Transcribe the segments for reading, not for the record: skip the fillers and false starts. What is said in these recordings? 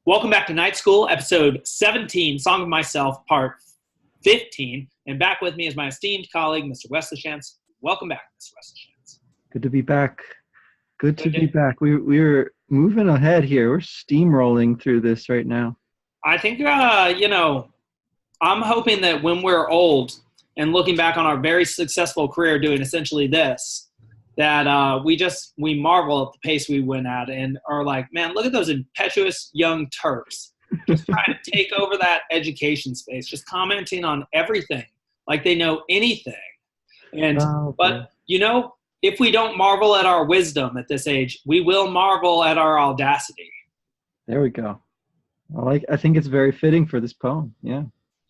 Welcome back to Night School, episode 17, Song of Myself, part 15. And back with me is my esteemed colleague, Mr. Wes Schantz. Welcome back, Mr. Wes Schantz. Good to be back. Good to be back. We're moving ahead here. We're steamrolling through this right now. I think, I'm hoping that when we're old and looking back on our very successful career doing essentially this, that we marvel at the pace we went at and are like, man, look at those impetuous young Turks just trying to take over that education space, just commenting on everything like they know anything. And but if we don't marvel at our wisdom at this age, we will marvel at our audacity. There we go. I think it's very fitting for this poem. Yeah.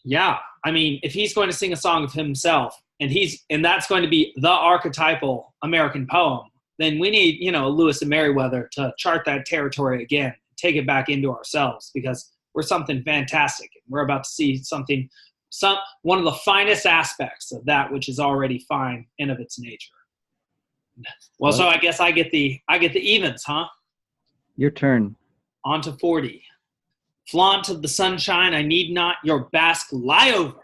Yeah. I mean, if he's going to sing a song of himself, and that's going to be the archetypal American poem, then we need, Lewis and Merriweather to chart that territory again, take it back into ourselves, because we're something fantastic. We're about to see one of the finest aspects of that which is already fine in of its nature. Well, so I guess I get the evens, huh? Your turn. On to 40. Flaunt of the sunshine, I need not your bask lie over.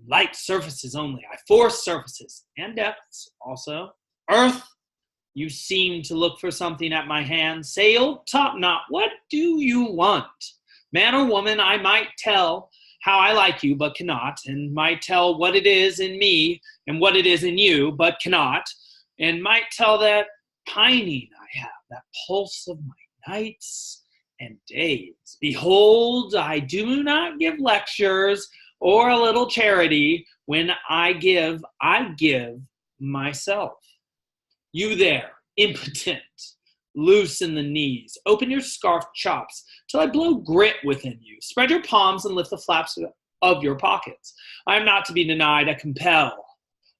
Light surfaces only, I force surfaces, and depths also. Earth, you seem to look for something at my hand. Sail, top knot, what do you want? Man or woman, I might tell how I like you, but cannot, and might tell what it is in me and what it is in you, but cannot, and might tell that pining I have, that pulse of my nights and days. Behold, I do not give lectures or a little charity. When I give myself. You there, impotent, loose in the knees, open your scarf chops till I blow grit within you. Spread your palms and lift the flaps of your pockets. I am not to be denied, I compel.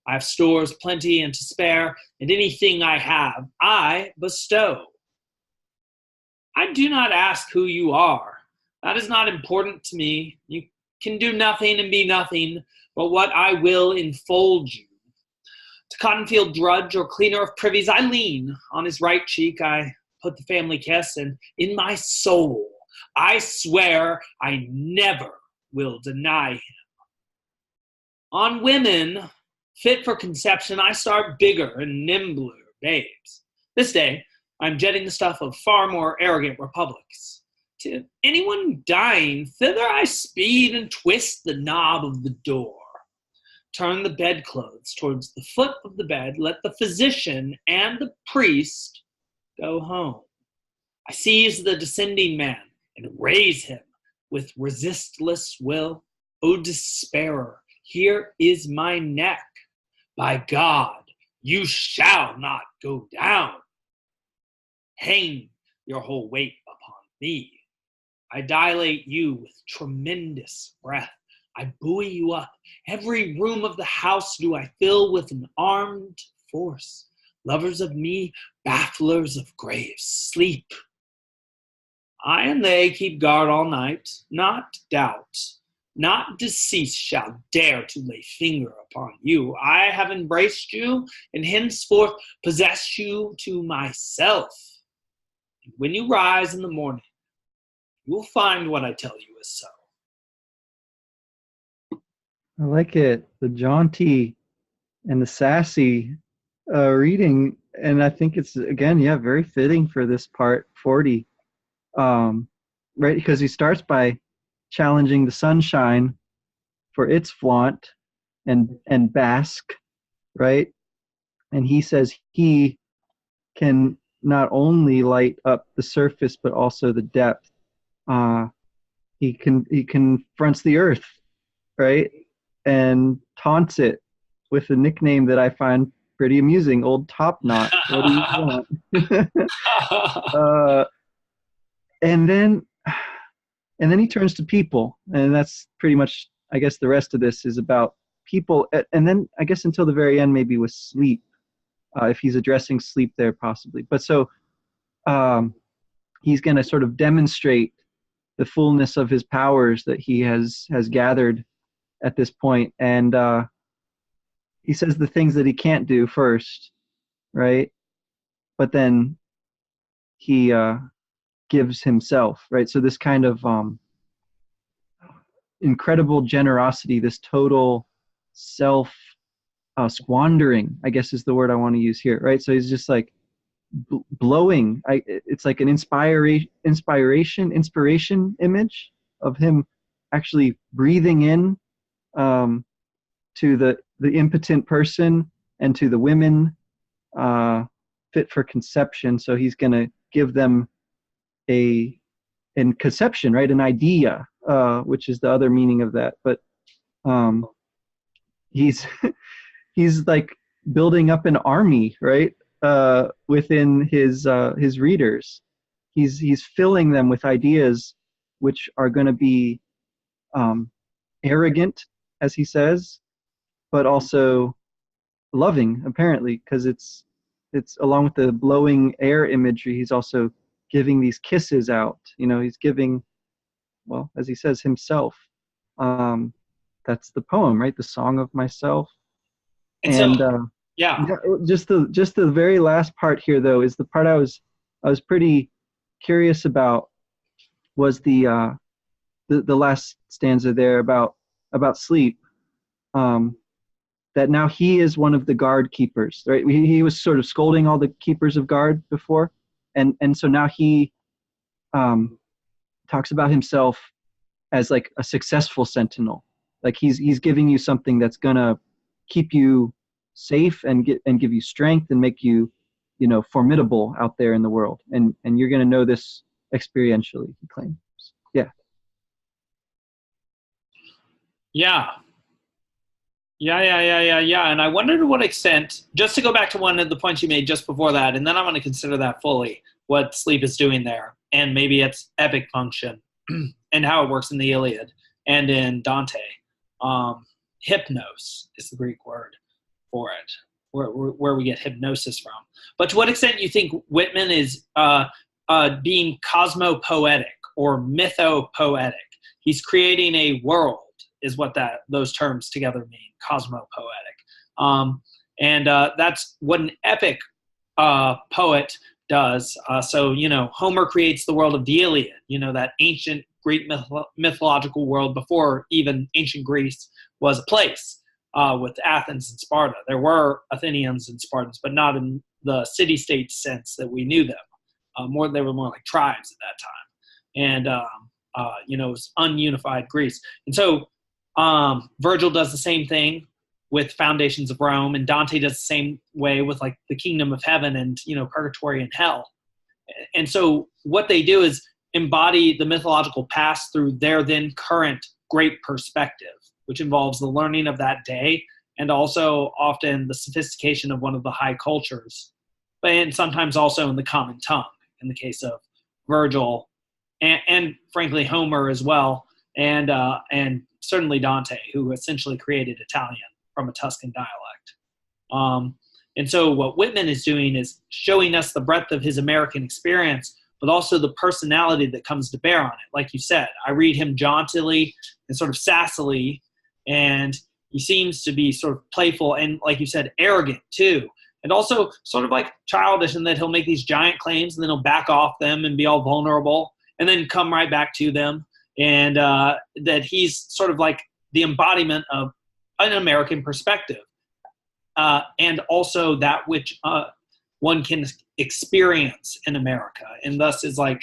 I have stores plenty and to spare, and anything I have, I bestow. I do not ask who you are. That is not important to me. You can do nothing and be nothing, but what I will enfold you. To Cottonfield drudge or cleaner of privies, I lean. On his right cheek I put the family kiss, and in my soul I swear I never will deny him. On women fit for conception, I start bigger and nimbler babes. This day I'm jetting the stuff of far more arrogant republics. To anyone dying, thither I speed and twist the knob of the door. Turn the bedclothes towards the foot of the bed. Let the physician and the priest go home. I seize the descending man and raise him with resistless will. O despairer, here is my neck. By God, you shall not go down. Hang your whole weight upon me. I dilate you with tremendous breath. I buoy you up. Every room of the house do I fill with an armed force. Lovers of me, bafflers of graves, sleep. I and they keep guard all night. Not doubt, not decease shall dare to lay finger upon you. I have embraced you and henceforth possess you to myself. And when you rise in the morning, you will find what I tell you is so. I like it. The jaunty and the sassy reading. And I think it's, again, very fitting for this part 40. Right? Because he starts by challenging the sunshine for its flaunt and bask, right? And he says he can not only light up the surface, but also the depth. He confronts the earth, right? And taunts it with a nickname that I find pretty amusing, Old Top Knot. What do you want? And then he turns to people, and that's pretty much, I guess, the rest of this is about people. And then I guess until the very end, maybe with sleep, if he's addressing sleep there possibly. But so he's going to sort of demonstrate the fullness of his powers that he has gathered at this point. And he says the things that he can't do first, right? But then he gives himself, right? So this kind of incredible generosity, this total self squandering, I guess is the word I want to use here, right? So he's just like blowing. It's like an inspiration image of him actually breathing in to the impotent person and to the women fit for conception. So he's going to give them in conception, right? An idea, which is the other meaning of that. But he's he's like building up an army, right? Within his readers, he's filling them with ideas which are going to be arrogant, as he says, but also loving, apparently, because it's along with the blowing air imagery. He's also giving these kisses out. He's giving, well, as he says, himself. That's the poem, right? The Song of Myself. And yeah. Just the very last part here, though, is the part I was pretty curious about. Was the last stanza there about sleep. That now he is one of the guard keepers, right? He was sort of scolding all the keepers of guard before, and so now he talks about himself as like a successful sentinel. Like he's giving you something that's gonna keep you safe and give you strength and make you, formidable out there in the world. And you're gonna know this experientially, he claims. Yeah. Yeah. Yeah. And I wonder to what extent, just to go back to one of the points you made just before that, and then I want to consider that fully, what sleep is doing there, and maybe its epic function, and how it works in the Iliad and in Dante. Hypnos is the Greek word for it, where we get hypnosis from. But to what extent you think Whitman is being cosmopoetic or mythopoetic? He's creating a world, is what those terms together mean, cosmopoetic. And that's what an epic poet does. So, Homer creates the world of the Iliad, that ancient Greek mythological world before even ancient Greece was a place, with Athens and Sparta. There were Athenians and Spartans, but not in the city-state sense that we knew them. They were more like tribes at that time. And, it was ununified Greece. And so Virgil does the same thing with Foundations of Rome, and Dante does the same way with like the Kingdom of Heaven and, Purgatory and Hell. And so what they do is embody the mythological past through their then current great perspective, which involves the learning of that day and also often the sophistication of one of the high cultures, and sometimes also in the common tongue, in the case of Virgil and frankly Homer as well, and certainly Dante, who essentially created Italian from a Tuscan dialect. And so what Whitman is doing is showing us the breadth of his American experience, but also the personality that comes to bear on it. Like you said, I read him jauntily and sort of sassily, and he seems to be sort of playful and, like you said, arrogant too. And also sort of like childish in that he'll make these giant claims and then he'll back off them and be all vulnerable and then come right back to them. And that he's sort of like the embodiment of an American perspective, and also that which one can experience in America, and thus is like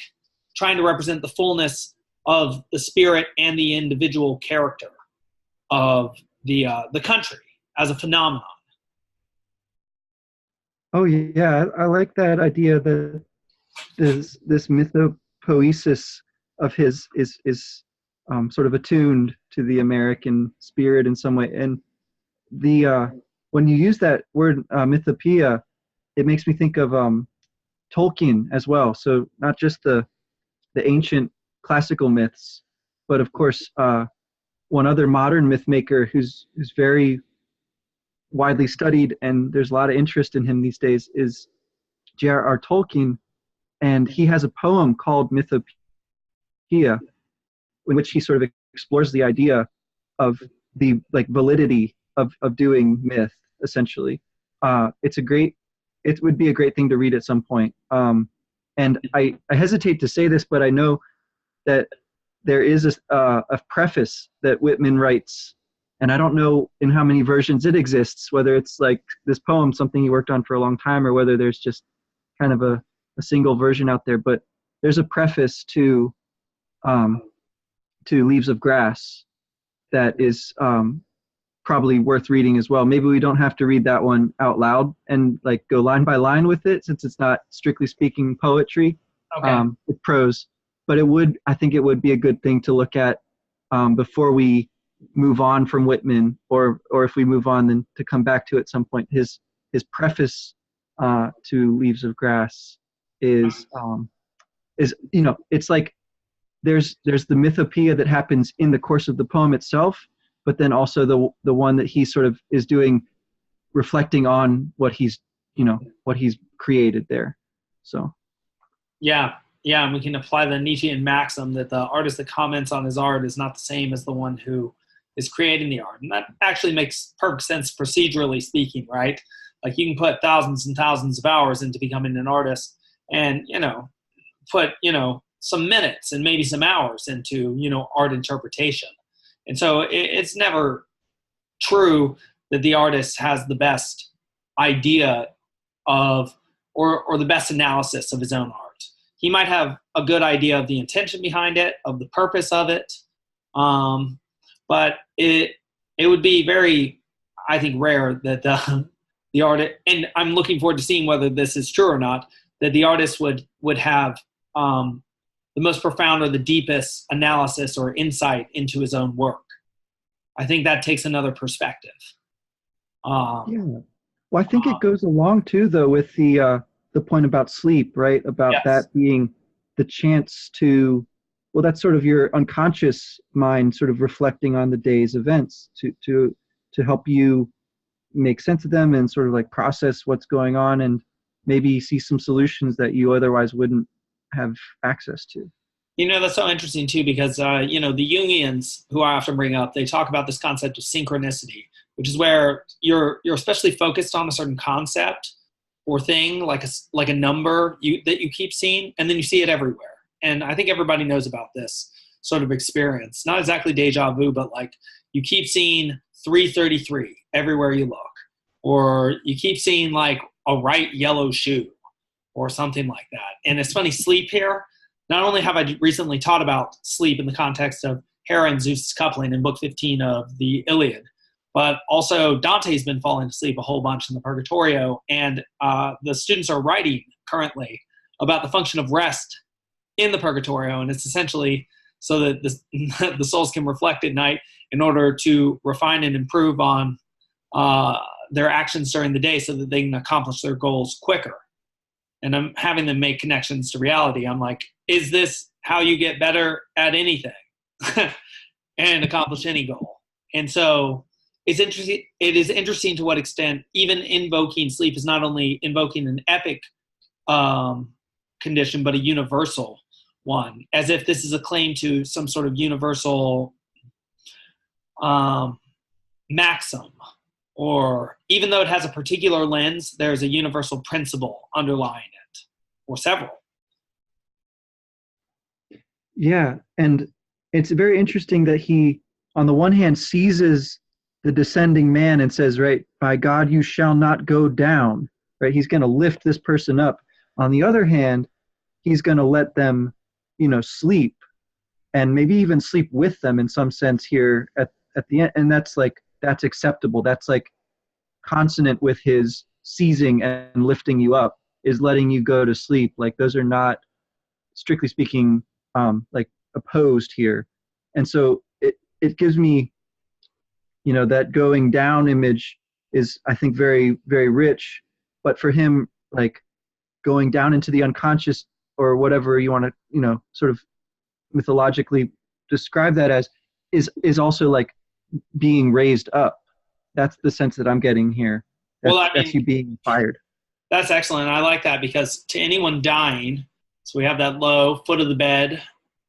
trying to represent the fullness of the spirit and the individual character of the country as a phenomenon. Oh yeah, I like that idea that this mythopoesis of his is sort of attuned to the American spirit in some way. And the when you use that word mythopoeia, it makes me think of Tolkien as well. So not just the ancient classical myths, but of course one other modern myth maker who's very widely studied and there's a lot of interest in him these days is J.R.R. Tolkien, and he has a poem called Mythopoeia, in which he sort of explores the idea of the validity of doing myth, essentially. It would be a great thing to read at some point. And I hesitate to say this, but I know that there is a preface that Whitman writes, and I don't know in how many versions it exists, whether it's like this poem, something he worked on for a long time, or whether there's just kind of a single version out there. But there's a preface to Leaves of Grass that is probably worth reading as well. Maybe we don't have to read that one out loud and like go line by line with it, since it's not strictly speaking poetry. Okay. It's prose, but I think it would be a good thing to look at before we move on from Whitman, or if we move on, then to come back to at some point. His preface to Leaves of Grass is it's like there's the mythopoeia that happens in the course of the poem itself, but then also the one that he sort of is doing, reflecting on what he's created there. So Yeah, and we can apply the Nietzschean maxim that the artist that comments on his art is not the same as the one who is creating the art. And that actually makes perfect sense procedurally speaking, right? Like you can put thousands and thousands of hours into becoming an artist and, put, some minutes and maybe some hours into, art interpretation. And so it's never true that the artist has the best idea of or the best analysis of his own art. He might have a good idea of the intention behind it, of the purpose of it, but it would be very, I think, rare that the artist, and I'm looking forward to seeing whether this is true or not, that the artist would have the most profound or the deepest analysis or insight into his own work. I think that takes another perspective. Yeah. Well, I think it goes along too, though, with the point about sleep, right? About Yes. that being the chance to, well, that's sort of your unconscious mind sort of reflecting on the day's events to help you make sense of them and sort of like process what's going on and maybe see some solutions that you otherwise wouldn't have access to. That's so interesting too, because, the Jungians, who I often bring up, they talk about this concept of synchronicity, which is where you're especially focused on a certain concept or thing, like a number that you keep seeing, and then you see it everywhere. And I think everybody knows about this sort of experience. Not exactly deja vu, but like you keep seeing 333 everywhere you look, or you keep seeing like a right yellow shoe or something like that. And it's funny, sleep here, not only have I recently taught about sleep in the context of Hera and Zeus' coupling in book 15 of the Iliad, but also Dante's been falling asleep a whole bunch in the Purgatorio, and the students are writing currently about the function of rest in the Purgatorio, and it's essentially so that the souls can reflect at night in order to refine and improve on their actions during the day so that they can accomplish their goals quicker. And I'm having them make connections to reality. I'm like, is this how you get better at anything and accomplish any goal? And so it's interesting. It is interesting to what extent even invoking sleep is not only invoking an epic condition, but a universal one, as if this is a claim to some sort of universal maxim. Or even though it has a particular lens, there's a universal principle underlying it, or several. Yeah, and it's very interesting that he, on the one hand, seizes the descending man and says, right, by God, you shall not go down, right? He's going to lift this person up. On the other hand, he's going to let them, sleep, and maybe even sleep with them in some sense here at the end. And that's acceptable. That's like consonant with his seizing and lifting you up, is letting you go to sleep. Like those are not, strictly speaking, like opposed here. And so it gives me, that going down image is, I think, very, very rich. But for him, like going down into the unconscious, or whatever you want to, sort of mythologically describe that as, is also like being raised up. That's the sense that I'm getting here. That's you being fired. That's excellent. I like that, because to anyone dying, so we have that low foot of the bed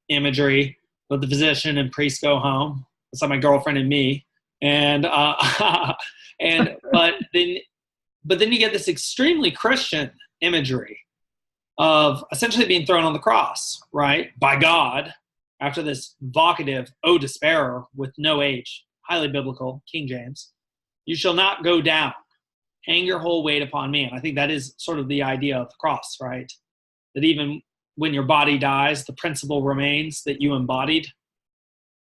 imagery, let the physician and priest go home. That's like my girlfriend and me. And but then you get this extremely Christian imagery of essentially being thrown on the cross, right, by God, after this vocative "O despairer" with no H, highly biblical, King James. You shall not go down. Hang your whole weight upon me. And I think that is sort of the idea of the cross, right? That even when your body dies, the principle remains that you embodied,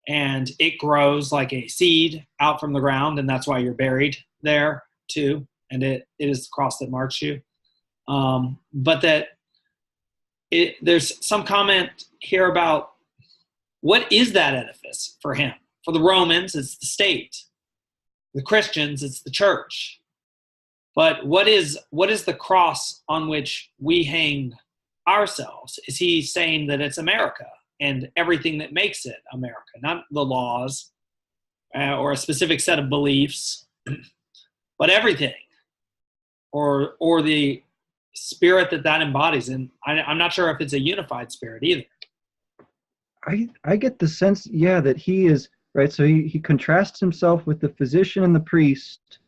and it grows like a seed out from the ground, and that's why you're buried there too. And it is the cross that marks you. But that there's some comment here about what is that edifice for him? For the Romans, it's the state. The Christians, it's the church. But what is the cross on which we hang ourselves? Is he saying that it's America and everything that makes it America, not the laws or a specific set of beliefs, but everything, or the spirit that embodies? And I'm not sure if it's a unified spirit either. I get the sense, that he is, right? So he contrasts himself with the physician and the priest.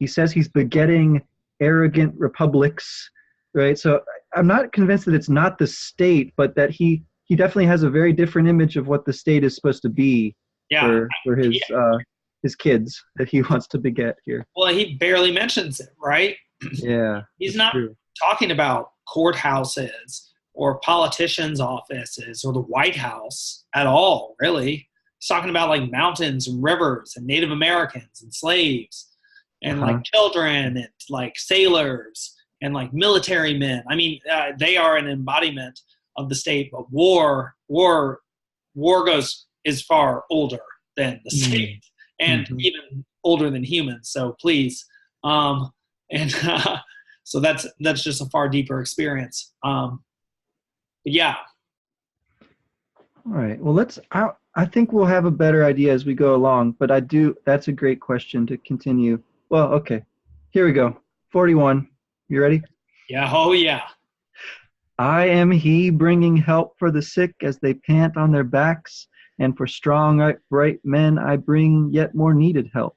He says he's begetting arrogant republics, right? So I'm not convinced that it's not the state, but that he definitely has a very different image of what the state is supposed to be for his kids that he wants to beget here. Well, he barely mentions it, right? Yeah. He's not talking about courthouses or politicians' offices or the White House at all, really. He's talking about like mountains and rivers and Native Americans and slaves and like children and like sailors and like military men. I mean, they are an embodiment of the state, but war is far older than the state and even older than humans. So please, so that's just a far deeper experience. But yeah. All right. Well, I think we'll have a better idea as we go along, but that's a great question to continue. Well, okay. Here we go. 41. You ready? Yeah. Oh, yeah. I am he bringing help for the sick as they pant on their backs, and for strong, upright men I bring yet more needed help.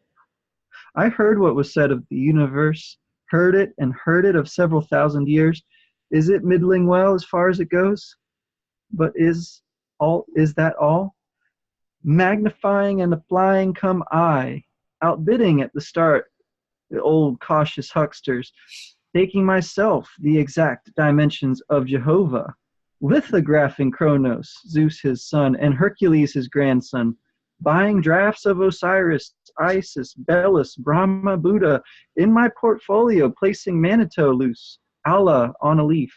I heard what was said of the universe, heard it and heard it of several thousand years. Is it middling well as far as it goes? But is that all? Magnifying and applying come I, outbidding at the start the old cautious hucksters, taking myself the exact dimensions of Jehovah, lithographing Kronos, Zeus his son, and Hercules his grandson, buying drafts of Osiris, Isis, Belus, Brahma, Buddha, in my portfolio placing Manitou loose, Allah on a leaf,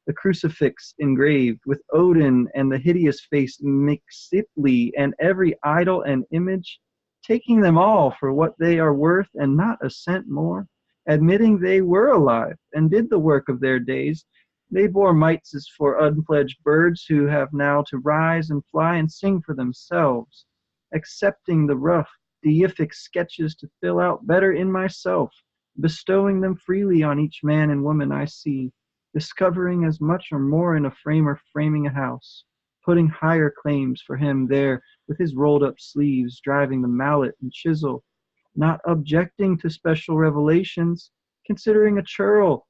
the crucifix engraved with Odin and the hideous-faced Mixipli, and every idol and image, taking them all for what they are worth and not a cent more, admitting they were alive and did the work of their days. They bore mites as for unfledged birds who have now to rise and fly and sing for themselves, accepting the rough, deific sketches to fill out better in myself, bestowing them freely on each man and woman I see, discovering as much or more in a framer framing a house, putting higher claims for him there with his rolled up sleeves, driving the mallet and chisel, not objecting to special revelations, considering a curl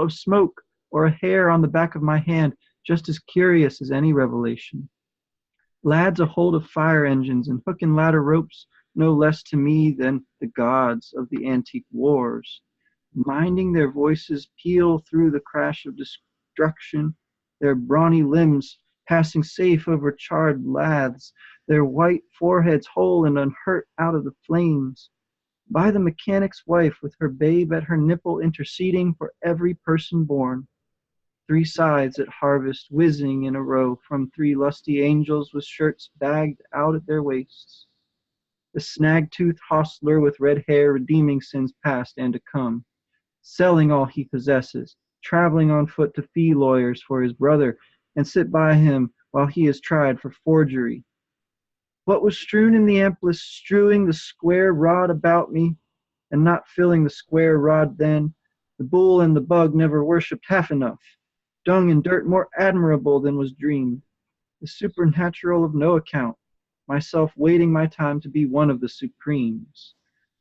of smoke or a hair on the back of my hand just as curious as any revelation. Lads a hold of fire engines and hook and ladder ropes no less to me than the gods of the antique wars, minding their voices peal through the crash of destruction, their brawny limbs passing safe over charred laths, their white foreheads whole and unhurt out of the flames, by the mechanic's wife with her babe at her nipple interceding for every person born. 3 scythes at harvest whizzing in a row from 3 lusty angels with shirts bagged out at their waists. The snag-toothed hostler with red hair redeeming sins past and to come, selling all he possesses, traveling on foot to fee lawyers for his brother, and sit by him while he is tried for forgery. What was strewn in the amplest, strewing the square rod about me, and not filling the square rod then, the bull and the bug never worshipped half enough, dung and dirt more admirable than was dreamed, the supernatural of no account, myself waiting my time to be one of the supremes,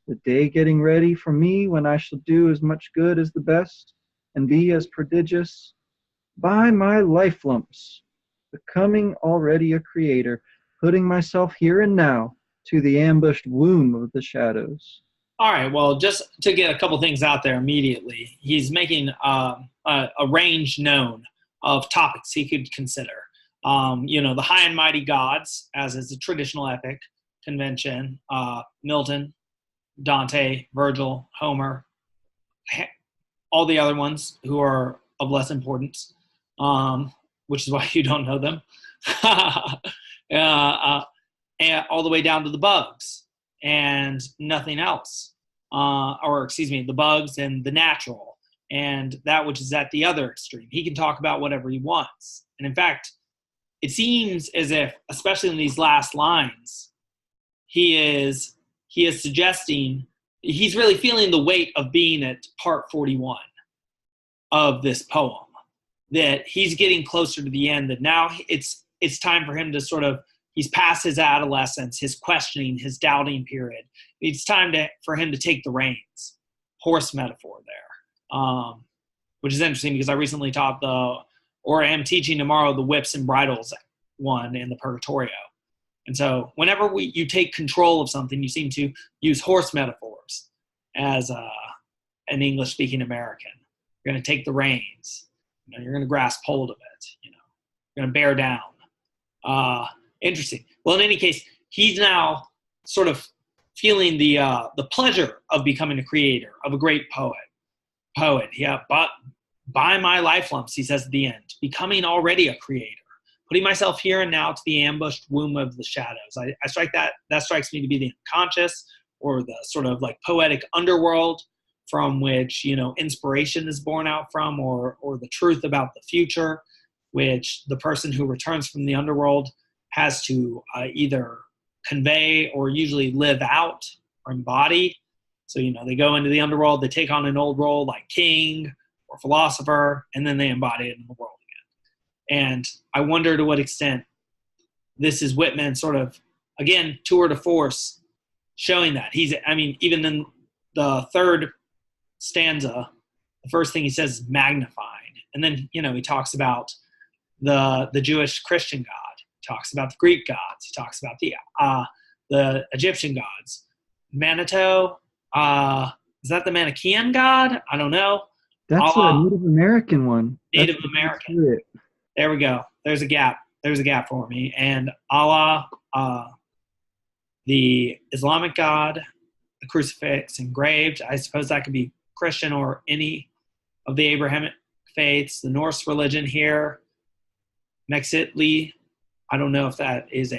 the day getting ready for me when I shall do as much good as the best, and be as prodigious. By my life lumps, becoming already a creator, putting myself here and now to the ambushed womb of the shadows. All right, well, just to get a couple things out there immediately, he's making a range known of topics he could consider. The high and mighty gods, as is the traditional epic convention, Milton, Dante, Virgil, Homer, all the other ones who are of less importance, which is why you don't know them, and all the way down to the bugs and nothing else. The bugs and the natural and that which is at the other extreme. He can talk about whatever he wants. And in fact, it seems as if, especially in these last lines, he is suggesting he's really feeling the weight of being at part 41 of this poem, that he's getting closer to the end, that now it's time for him to sort of, he's past his adolescence, his questioning, his doubting period. It's time for him to take the reins. Horse metaphor there, which is interesting because I recently taught am teaching tomorrow the whips and bridles one in the Purgatorio. And so whenever you take control of something, you seem to use horse metaphors as an English-speaking American. You're going to take the reins. You're going to grasp hold of it. You're going to bear down. Interesting. Well, in any case, he's now sort of feeling the pleasure of becoming a creator, of a great poet. Yeah, but by my life lumps, he says at the end, becoming already a creator, putting myself here and now to the ambushed womb of the shadows. I strike that strikes me to be the unconscious, or the sort of like poetic underworld from which inspiration is born out from, or the truth about the future, which the person who returns from the underworld has to either convey or usually live out or embody. So, they go into the underworld, they take on an old role like king or philosopher, and then they embody it in the world again. And I wonder to what extent this is Whitman sort of, again, tour de force, showing that. Even in the third stanza, the first thing he says is magnified. And then, he talks about the Jewish Christian God. Talks about the Greek gods. He talks about the Egyptian gods. Manitou, is that the Manichaean god? I don't know. That's a Native American one. Native American. There we go. There's a gap. There's a gap for me. And Allah, the Islamic god, the crucifix engraved. I suppose that could be Christian or any of the Abrahamic faiths. The Norse religion here. Mexitli. I don't know if that is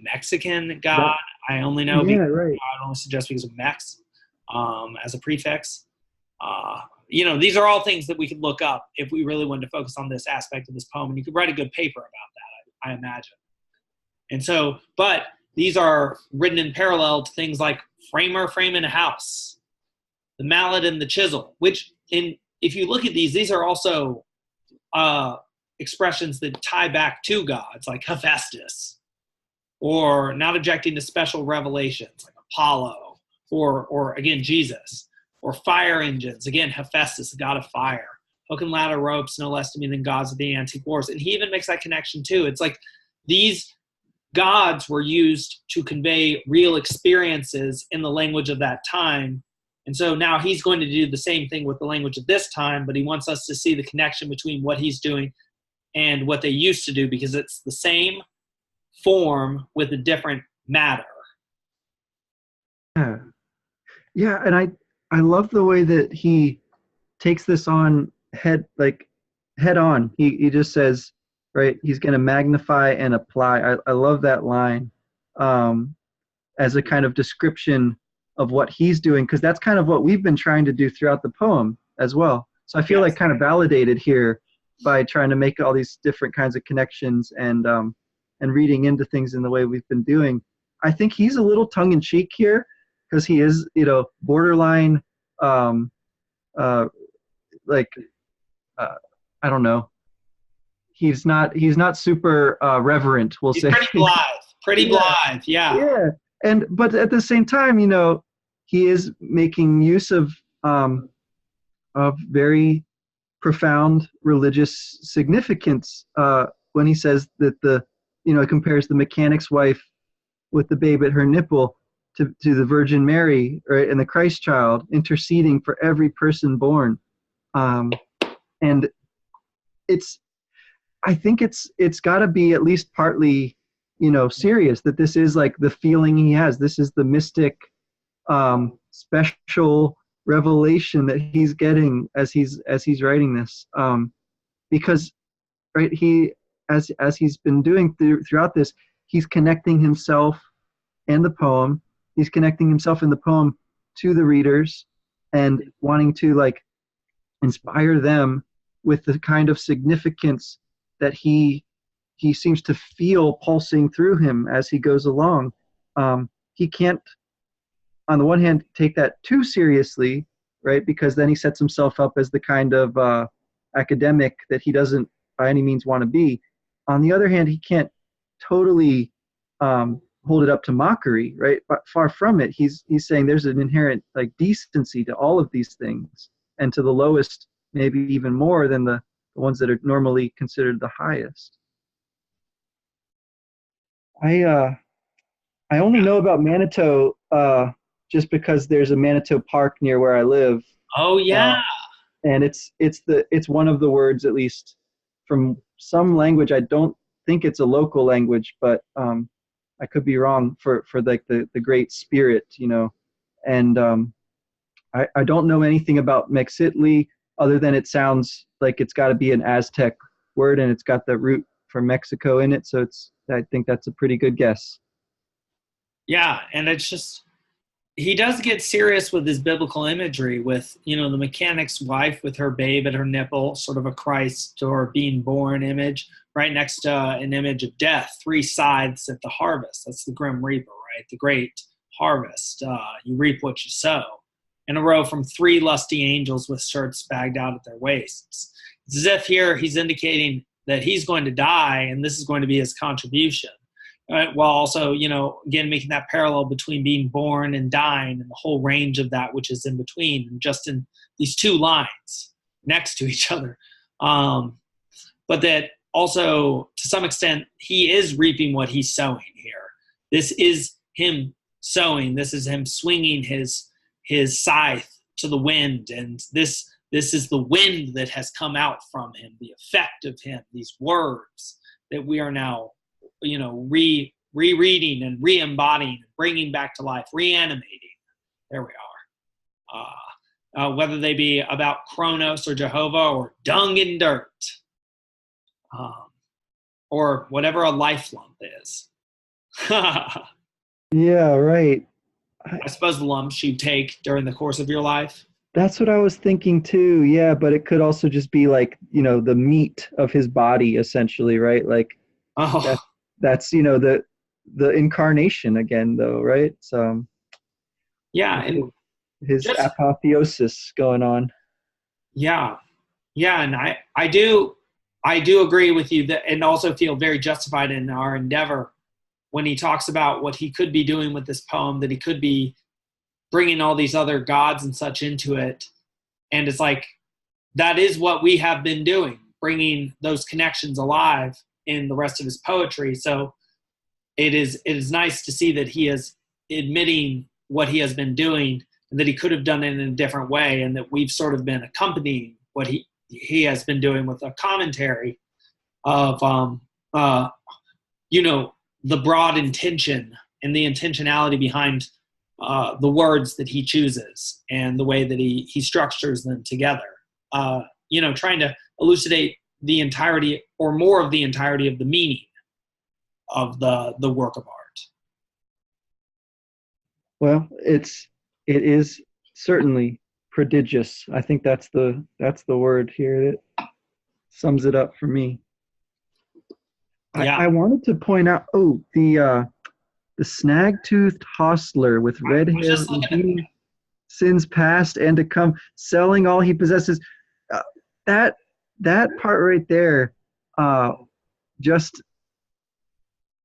Mexican god. I only know right. I don't suggest because of Mex as a prefix. These are all things that we could look up if we really wanted to focus on this aspect of this poem, and you could write a good paper about that, I imagine. And so, but these are written in parallel to things like framer framing a house, the mallet and the chisel, which if you look at these are also expressions that tie back to gods, like Hephaestus, or not objecting to special revelations, like Apollo, or again, Jesus, or fire engines, again, Hephaestus, the god of fire, hook and ladder ropes, no less to me than gods of the antique wars. And he even makes that connection too. It's like these gods were used to convey real experiences in the language of that time. And so now he's going to do the same thing with the language of this time, but he wants us to see the connection between what he's doing and what they used to do, because it's the same form with a different matter. Yeah, and I love the way that he takes this on head on. He just says, right, he's going to magnify and apply. I love that line as a kind of description of what he's doing, because that's kind of what we've been trying to do throughout the poem as well. So I feel like kind of validated here by trying to make all these different kinds of connections and reading into things in the way we've been doing. I think he's a little tongue-in-cheek here, because he is, borderline, I don't know. He's not super reverent, we'll say. Pretty blithe, yeah. Yeah, but at the same time, he is making use of of very profound religious significance when he says that it compares the mechanic's wife with the babe at her nipple to the Virgin Mary, right, and the Christ child interceding for every person born. And I think it's got to be at least partly, serious, that this is like the feeling he has. This is the mystic, special revelation that he's getting as he's writing this, because right, he as he's been doing throughout this, he's connecting himself and the poem. He's connecting himself in the poem to the readers and wanting to like inspire them with the kind of significance that he seems to feel pulsing through him as he goes along. He can't, on the one hand, take that too seriously, right? Because then he sets himself up as the kind of academic that he doesn't by any means want to be. On the other hand, he can't totally hold it up to mockery, right? But far from it. He's saying there's an inherent like decency to all of these things, and to the lowest, maybe even more than the ones that are normally considered the highest. I only know about Manitou just because there's a Manitou Park near where I live. Oh yeah. And it's one of the words, at least from some language. I don't think it's a local language, but I could be wrong, for like the Great Spirit, and I don't know anything about Mexitli other than it sounds like it's got to be an Aztec word, and it's got the root for Mexico in it. So I think that's a pretty good guess. Yeah, and it's just, he does get serious with his biblical imagery with, the mechanic's wife with her babe at her nipple, sort of a Christ or being born image, right next to an image of death, 3 sides at the harvest. That's the Grim Reaper, right? The great harvest. You reap what you sow. In a row from 3 lusty angels with shirts bagged out at their waists. It's as if here he's indicating that he's going to die and this is going to be his contribution. Right? While also, again, making that parallel between being born and dying and the whole range of that which is in between, and just in these 2 lines next to each other. But that also, to some extent, he is reaping what he's sowing here. This is him sowing. This is him swinging his scythe to the wind. And this is the wind that has come out from him, the effect of him, these words that we are now rereading and re-embodying, bringing back to life, reanimating. There we are. Whether they be about Kronos or Jehovah or dung and dirt, or whatever a life lump is. Yeah, right. I suppose the lumps you take during the course of your life. That's what I was thinking too. Yeah, but it could also just be like, the meat of his body, essentially, right? Like, that's the incarnation again, though, right? So yeah, and his apotheosis going on. Yeah, and I do agree with you that, and also feel very justified in our endeavor when he talks about what he could be doing with this poem, that he could be bringing all these other gods and such into it, and it's like that is what we have been doing, bringing those connections alive in the rest of his poetry. So it is nice to see that he is admitting what he has been doing, and that he could have done it in a different way, and that we've sort of been accompanying what he has been doing with a commentary of the broad intention and the intentionality behind the words that he chooses and the way that he structures them together. Trying to elucidate the entirety or more of the entirety of the meaning of the work of art. Well, it is certainly prodigious. I think that's the word here that sums it up for me. Yeah. I wanted to point out, the snag-toothed hostler with red hair, repeating sins past and to come, selling all he possesses. That part right there,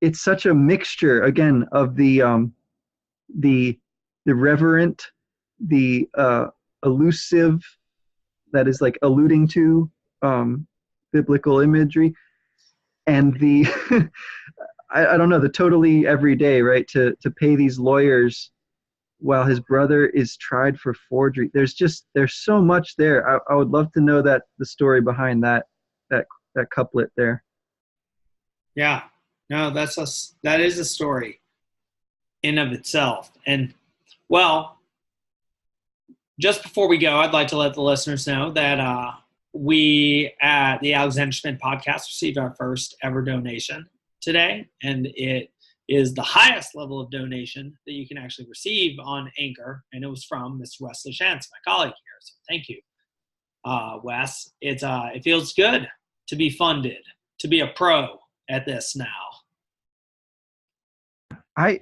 it's such a mixture again of the reverent, the elusive, that is like alluding to biblical imagery, and the I don't know, the totally everyday, right, to pay these lawyers while his brother is tried for forgery. There's so much there. I would love to know the story behind that that couplet there. Yeah, no, that is a story in of itself. And well, just before we go, I'd like to let the listeners know that we at the Alexander Schmidt podcast received our first ever donation today, and it is the highest level of donation that you can actually receive on Anchor, and it was from Mr. Wesley Schantz, my colleague here. So thank you, Wes. It feels good to be funded, to be a pro at this now. I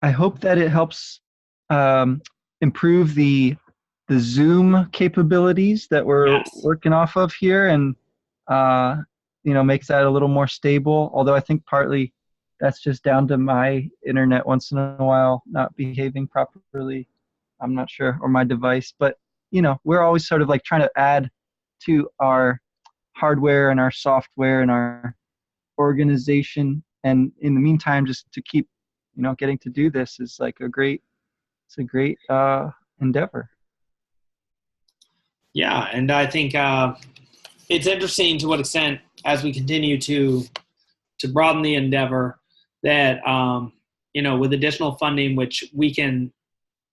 hope that it helps improve the Zoom capabilities that we're working off of here, and makes that a little more stable. Although I think partly that's just down to my internet once in a while not behaving properly. I'm not sure, or my device, but we're always sort of like trying to add to our hardware and our software and our organization. And in the meantime, just to keep, getting to do this is like a great endeavor. Yeah, and I think it's interesting to what extent, as we continue to broaden the endeavor, that with additional funding, which we can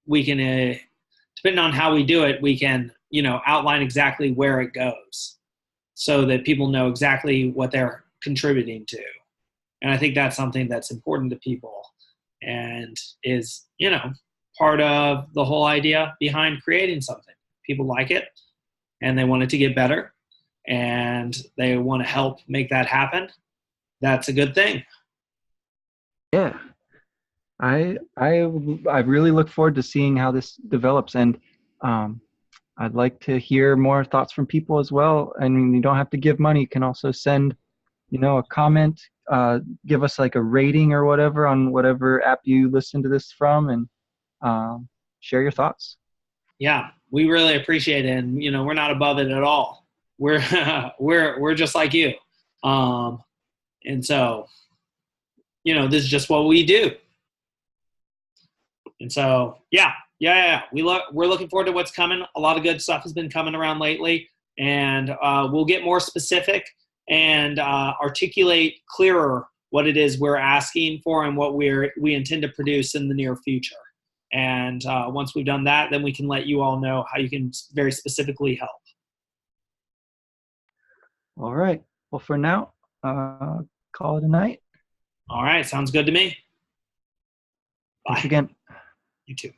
depending on how we do it, we can outline exactly where it goes, so that people know exactly what they're contributing to. And I think that's something that's important to people, and is part of the whole idea behind creating something. People like it, and they want it to get better, and they want to help make that happen. That's a good thing. Yeah, I really look forward to seeing how this develops, and I'd like to hear more thoughts from people as well. I mean, you don't have to give money. You can also send, a comment, give us like a rating or whatever on whatever app you listen to this from, and share your thoughts. Yeah, we really appreciate it, and we're not above it at all. We're we're just like you, and so this is just what we do. And so yeah. We're looking forward to what's coming. A lot of good stuff has been coming around lately, and we'll get more specific and articulate clearer what it is we're asking for and what we intend to produce in the near future. And once we've done that, then we can let you all know how you can very specifically help. All right. Well, for now, call it a night. All right. Sounds good to me. Bye. Thanks again. You too.